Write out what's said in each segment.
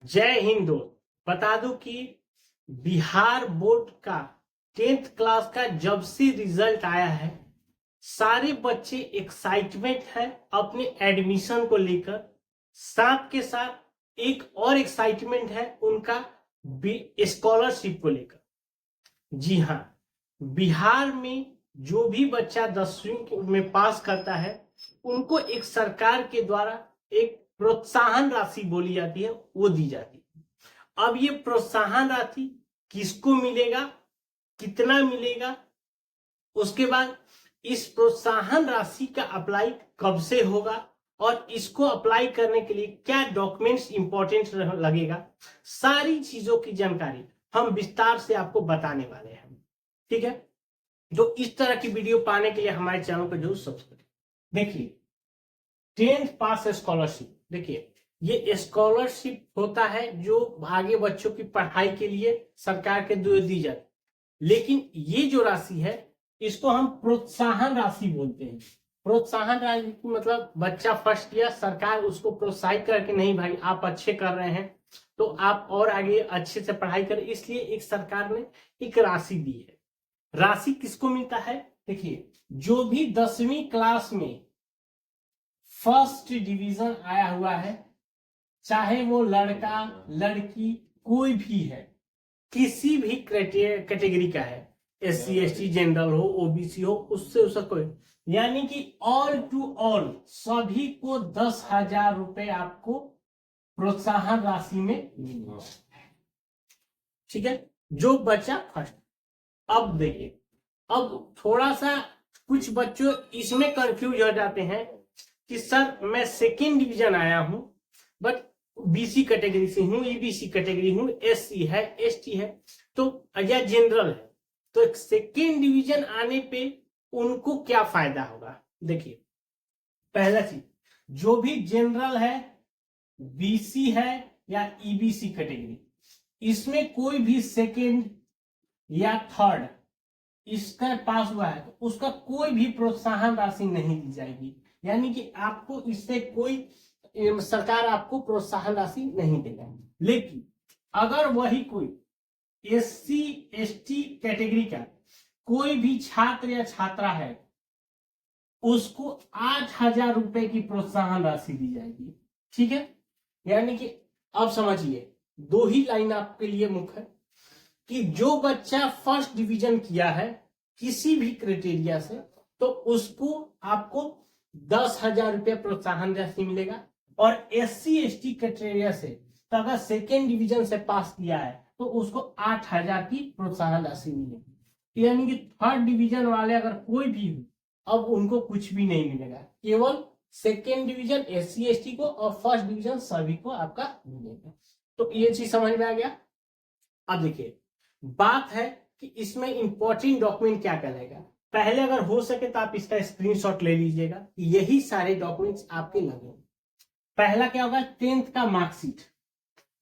जय हिंद दोस्त। बता दूं कि बिहार बोर्ड का 10th क्लास का जब से रिजल्ट आया है, सारे बच्चे एक्साइटमेंट है अपने एडमिशन को लेकर। साथ के साथ एक और एक्साइटमेंट है उनका स्कॉलरशिप को लेकर। जी हाँ, बिहार में जो भी बच्चा 10वीं में पास करता है उनको एक सरकार के द्वारा एक प्रोत्साहन राशि बोली जाती है, वो दी जाती है। अब ये प्रोत्साहन राशि किसको मिलेगा, कितना मिलेगा, उसके बाद इस प्रोत्साहन राशि का अप्लाई कब से होगा और इसको अप्लाई करने के लिए क्या डॉक्यूमेंट्स इंपॉर्टेंट लगेगा, सारी चीजों की जानकारी हम विस्तार से आपको बताने वाले हैं। ठीक है, तो इस तरह की वीडियो पाने के लिए हमारे चैनल को जरूर सब्सक्राइब। देखिए, 10th पास स्कॉलरशिप, देखिए ये स्कॉलरशिप होता है जो आगे बच्चों की पढ़ाई के लिए सरकार के द्वारा दी जाती है। लेकिन ये जो राशि है इसको हम प्रोत्साहन राशि बोलते हैं। प्रोत्साहन राशि मतलब बच्चा फर्स्ट किया, सरकार उसको प्रोत्साहित करके, नहीं भाई आप अच्छे कर रहे हैं तो आप और आगे अच्छे से पढ़ाई करें, इसलिए एक सरकार ने एक राशि दी है। राशि किसको मिलता है? देखिए, जो भी 10वीं क्लास में फर्स्ट डिवीजन आया हुआ है, चाहे वो लड़का लड़की कोई भी है, किसी भी कैटेगरी का है, SC ST जनरल हो, OBC हो, उससे उसका कोई, यानी कि ऑल टू ऑल सभी को 10,000 रुपए आपको प्रोत्साहन राशि में मिलेगा। ठीक है, जो बच्चा फर्स्ट। अब देखिए, अब थोड़ा सा कुछ बच्चों इसमें कंफ्यूज हो जाते हैं कि सर मैं सेकेंड डिवीजन आया हूं बट BC कैटेगरी से हूं, EBC कैटेगरी हूं, SC है, ST है, तो या जनरल है, तो सेकेंड डिवीजन आने पे उनको क्या फायदा होगा? देखिए, पहला चीज, जो भी जनरल है, BC है या EBC कैटेगरी, इसमें कोई भी सेकेंड या थर्ड इसका पास हुआ है तो उसका कोई भी प्रोत्साहन राशि नहीं दी जाएगी, यानी कि आपको इससे कोई सरकार आपको प्रोत्साहन राशि नहीं देगा। लेकिन अगर वही कोई SC ST कैटेगरी का कोई भी छात्र या छात्रा है, उसको 8,000 रुपए की प्रोत्साहन राशि दी जाएगी। ठीक है, यानी कि अब समझिए, दो ही लाइन आपके लिए मुख्य है कि जो बच्चा फर्स्ट डिवीजन किया है किसी भी क्राइटेरिया से, तो उसको आपको 10,000 रुपये प्रोत्साहन राशि मिलेगा, और SC ST क्राइटेरिया से तो अगर सेकेंड डिवीजन से पास किया है तो उसको 8,000 की प्रोत्साहन राशि मिलेगी। यानी कि थर्ड डिवीजन वाले अगर कोई भी हो, अब उनको कुछ भी नहीं मिलेगा, केवल सेकेंड डिवीजन SC ST को और फर्स्ट डिवीजन सभी को आपका मिलेगा। तो ये चीज समझ में आ गया। अब देखिए, बात है कि इसमें इंपॉर्टेंट डॉक्यूमेंट क्या कहलाएगा। पहले अगर हो सके तो आप इसका स्क्रीनशॉट ले लीजिएगा, यही सारे डॉक्यूमेंट्स आपके लगेंगे। पहला क्या होगा? 10th का मार्कशीट।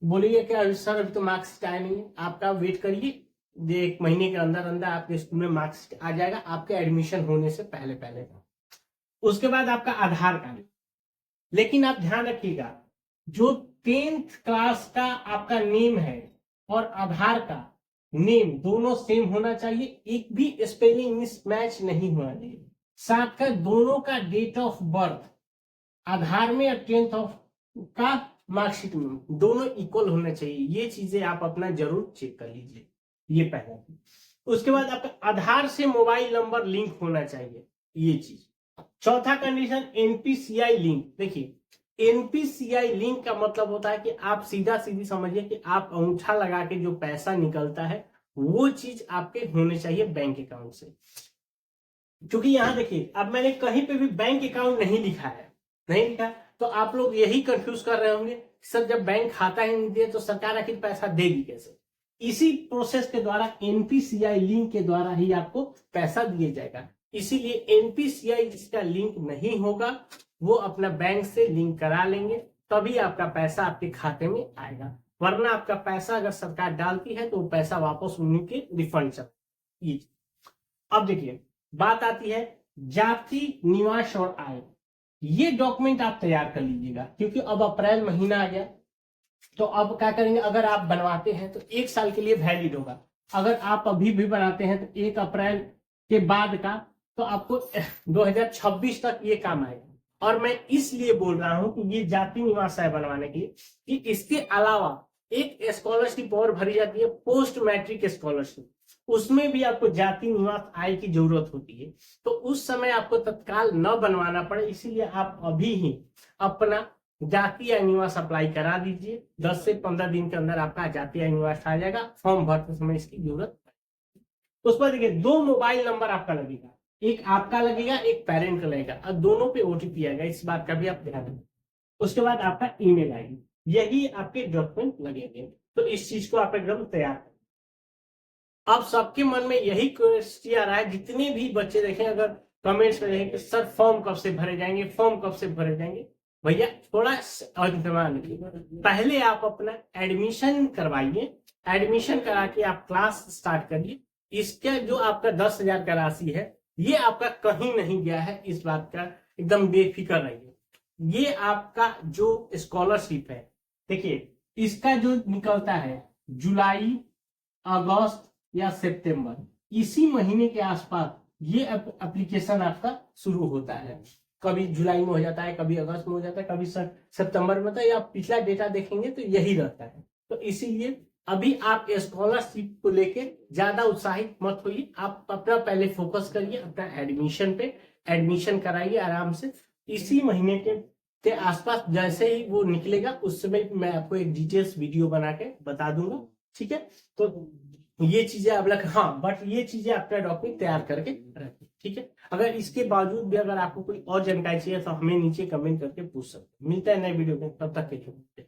बोलिए क्या सर अभी तो मार्कशीट आया नहीं है, आपका वेट करिए, 1 महीने के अंदर अंदर आपके स्कूल में मार्कशीट आ जाएगा, आपके एडमिशन होने से पहले पहले। उसके बाद आपका आधार कार्ड। लेकिन आप ध्यान रखिएगा, जो 10th क्लास का आपका नेम है और आधार का नेम दोनों सेम होना चाहिए, एक भी स्पेलिंग मिसमैच नहीं होना चाहिए। साथ का दोनों का डेट ऑफ बर्थ आधार में और 10th ऑफ का मार्कशीट में दोनों इक्वल होना चाहिए। ये चीजें आप अपना जरूर चेक कर लीजिए, ये पहला। उसके बाद आपका आधार से मोबाइल नंबर लिंक होना चाहिए, ये चीज। चौथा कंडीशन, NPCI लिंक। देखिए, NPCI लिंक का मतलब होता है कि आप सीधा सीधी समझिए कि आप अंगूठा लगा के जो पैसा निकलता है वो चीज आपके होने चाहिए बैंक अकाउंट से। क्योंकि यहां देखिए, अब मैंने कहीं पे भी बैंक अकाउंट नहीं लिखा है, नहीं लिखा, तो आप लोग यही कंफ्यूज कर रहे होंगे, सर जब बैंक खाता ही नहीं दिए तो सरकार आखिर पैसा देगी कैसे? इसी प्रोसेस के द्वारा NPCI लिंक के द्वारा ही आपको पैसा दिया जाएगा। इसीलिए NPCI जिसका लिंक नहीं होगा वो अपना बैंक से लिंक करा लेंगे, तभी आपका पैसा आपके खाते में आएगा, वरना आपका पैसा अगर सरकार डालती है तो वो पैसा वापस उनके रिफंड चल। अब देखिए, बात आती है जाति, निवास और आय। ये डॉक्यूमेंट आप तैयार कर लीजिएगा, क्योंकि अब अप्रैल महीना आ गया, तो अब क्या करेंगे, अगर आप बनवाते हैं तो 1 साल के लिए वैलिड होगा। अगर आप अभी भी बनाते हैं तो 1 अप्रैल के बाद का, तो आपको 2026 तक ये काम आएगा। और मैं इसलिए बोल रहा हूं कि ये जाति निवास है बनवाने के लिए, कि इसके अलावा एक स्कॉलरशिप और भरी जाती है, पोस्ट मैट्रिक स्कॉलरशिप। उसमें भी आपको जाति निवास आय की जरूरत होती है, तो उस समय आपको तत्काल न बनवाना पड़े, इसीलिए आप अभी ही अपना जाति आय निवास अप्लाई करा दीजिए। 10 से 15 दिन के अंदर आपका जाति आय निवास आ जाएगा। फॉर्म भरते समय इसकी जरूरत। उस पर देखिए 2 मोबाइल नंबर आपका लगेगा, एक आपका लगेगा, एक पेरेंट का लगेगा, और दोनों पे ओटीपी आएगा, इस बात का भी आप ध्यान रखें। उसके बाद आपका ईमेल आईडी, यही आपके डॉक्यूमेंट लगेंगे। तो इस चीज को आप एकदम तैयार करें। अब सबके मन में यही क्वेश्चन आ रहा है, जितने भी बच्चे देखें, अगर कमेंट्स में देखें कि सर फॉर्म कब से भरे जाएंगे, फॉर्म कब से भरे जाएंगे। भैया थोड़ा इंतजार कीजिए, पहले आप अपना एडमिशन करवाइए। एडमिशन करा के आप क्लास स्टार्ट करिए। इसका जो आपका 10,000 का राशि है, ये आपका कहीं नहीं गया है, इस बात का एकदम बेफिक्र रहिए। ये आपका जो स्कॉलरशिप है, देखिए इसका जो निकलता है जुलाई, अगस्त या सितंबर, इसी महीने के आसपास ये एप्लीकेशन आपका शुरू होता है। कभी जुलाई में हो जाता है, कभी अगस्त में हो जाता है, कभी सितंबर में होता है, या पिछला डेटा देखेंगे तो यही रहता है। तो इसीलिए अभी आप स्कॉलरशिप को लेके ज्यादा उत्साहित मत होइए। आप अपना पहले फोकस करिए अपना एडमिशन पे, एडमिशन कराइए आराम से। इसी महीने के आसपास जैसे ही वो निकलेगा, उस समय मैं आपको एक डिटेल्स वीडियो बना के बता दूंगा। ठीक है, तो ये चीजें आप लग, हाँ बट ये चीजें अपना डॉक्यूमेंट तैयार करके रखिए। ठीक है, अगर इसके बावजूद भी अगर आपको कोई और जानकारी चाहिए तो हमें नीचे कमेंट करके पूछ सकते हैं। मिलता है नए वीडियो में, तब तक के लिए।